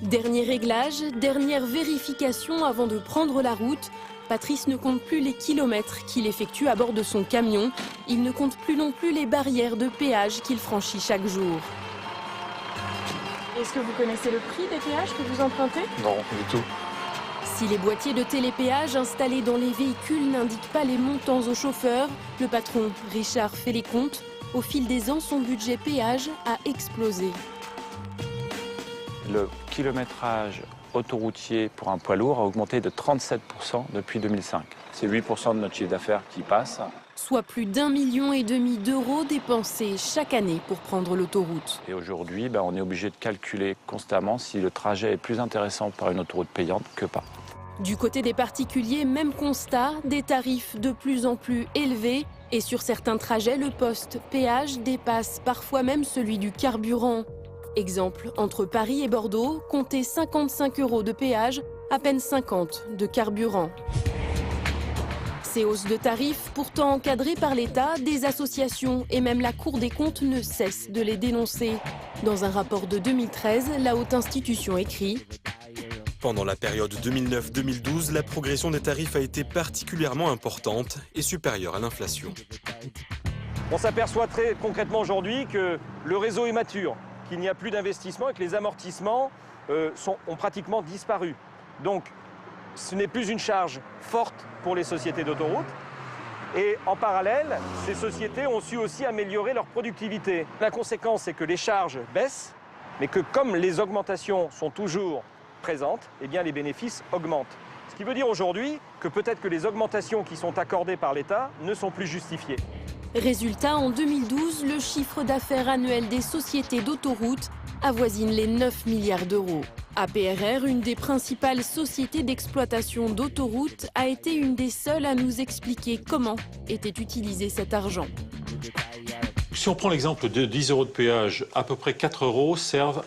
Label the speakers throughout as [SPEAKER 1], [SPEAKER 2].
[SPEAKER 1] Dernier réglage, dernière vérification avant de prendre la route. Patrice ne compte plus les kilomètres qu'il effectue à bord de son camion. Il ne compte plus non plus les barrières de péage qu'il franchit chaque jour.
[SPEAKER 2] Est-ce que vous connaissez le prix des péages que vous empruntez?
[SPEAKER 3] Non, du tout.
[SPEAKER 1] Si les boîtiers de télépéage installés dans les véhicules n'indiquent pas les montants aux chauffeurs, le patron Richard fait les comptes. Au fil des ans, son budget péage a explosé.
[SPEAKER 3] Le kilométrage autoroutier pour un poids lourd a augmenté de 37% depuis 2005. C'est 8% de notre chiffre d'affaires qui passe.
[SPEAKER 1] Soit plus d'1,5 million d'euros dépensés chaque année pour prendre l'autoroute.
[SPEAKER 3] Et aujourd'hui, on est obligé de calculer constamment si le trajet est plus intéressant par une autoroute payante que pas.
[SPEAKER 1] Du côté des particuliers, même constat, des tarifs de plus en plus élevés. Et sur certains trajets, le poste péage dépasse parfois même celui du carburant. Exemple, entre Paris et Bordeaux, comptez 55 € de péage, à peine 50 de carburant. Ces hausses de tarifs, pourtant encadrées par l'État, des associations et même la Cour des comptes ne cessent de les dénoncer. Dans un rapport de 2013, la haute institution écrit:
[SPEAKER 4] Pendant la période 2009-2012, la progression des tarifs a été particulièrement importante et supérieure à l'inflation.
[SPEAKER 5] On s'aperçoit très concrètement aujourd'hui que le réseau est mature, qu'il n'y a plus d'investissement et que les amortissements ont pratiquement disparu. Donc ce n'est plus une charge forte pour les sociétés d'autoroutes. Et en parallèle, ces sociétés ont su aussi améliorer leur productivité. La conséquence, c'est que les charges baissent, mais que comme les augmentations sont toujours présentes, eh bien les bénéfices augmentent. Ce qui veut dire aujourd'hui que peut-être que les augmentations qui sont accordées par l'État ne sont plus justifiées.
[SPEAKER 1] Résultat, en 2012, le chiffre d'affaires annuel des sociétés d'autoroutes avoisine les 9 milliards d'euros. APRR, une des principales sociétés d'exploitation d'autoroutes, a été une des seules à nous expliquer comment était utilisé cet argent.
[SPEAKER 6] Si on prend l'exemple de 10 € de péage, à peu près 4 €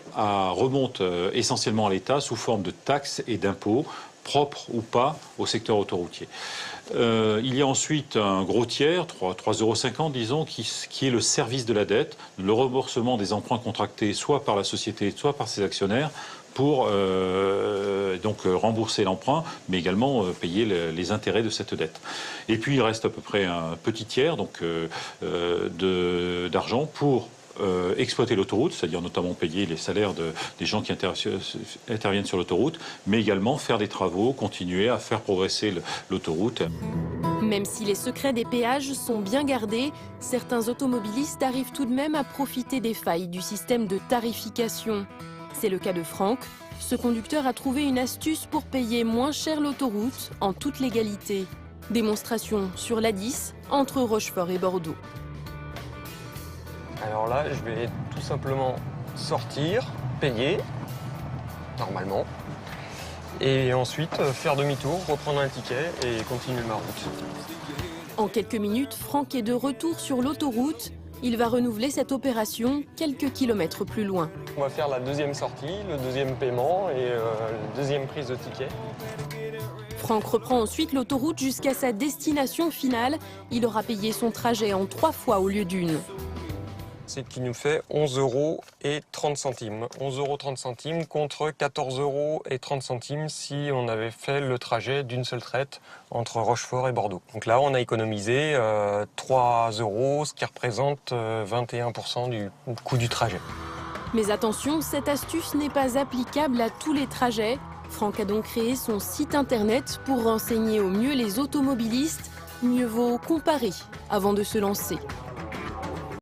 [SPEAKER 6] remontent essentiellement à l'État sous forme de taxes et d'impôts, propres ou pas au secteur autoroutier. Il y a ensuite un gros tiers, 3,50 € disons, qui est le service de la dette, le remboursement des emprunts contractés soit par la société, soit par ses actionnaires, pour donc rembourser l'emprunt, mais également payer les intérêts de cette dette. Et puis il reste à peu près un petit tiers d'argent pour exploiter l'autoroute, c'est-à-dire notamment payer les salaires des gens qui interviennent sur l'autoroute, mais également faire des travaux, continuer à faire progresser l'autoroute.
[SPEAKER 1] Même si les secrets des péages sont bien gardés, certains automobilistes arrivent tout de même à profiter des failles du système de tarification. C'est le cas de Franck. Ce conducteur a trouvé une astuce pour payer moins cher l'autoroute en toute légalité. Démonstration sur l'A10 entre Rochefort et Bordeaux.
[SPEAKER 7] Alors là, je vais tout simplement sortir, payer, normalement, et ensuite faire demi-tour, reprendre un ticket et continuer ma route.
[SPEAKER 1] En quelques minutes, Franck est de retour sur l'autoroute. Il va renouveler cette opération quelques kilomètres plus loin.
[SPEAKER 7] On va faire la deuxième sortie, le deuxième paiement et la deuxième prise de ticket.
[SPEAKER 1] Franck reprend ensuite l'autoroute jusqu'à sa destination finale. Il aura payé son trajet en 3 fois au lieu d'une.
[SPEAKER 7] C'est qui nous fait 11,30 €. 11,30 € contre 14,30 € si on avait fait le trajet d'une seule traite entre Rochefort et Bordeaux. Donc là, on a économisé 3 €, ce qui représente 21% du coût du trajet.
[SPEAKER 1] Mais attention, cette astuce n'est pas applicable à tous les trajets. Franck a donc créé son site internet pour renseigner au mieux les automobilistes. Mieux vaut comparer avant de se lancer.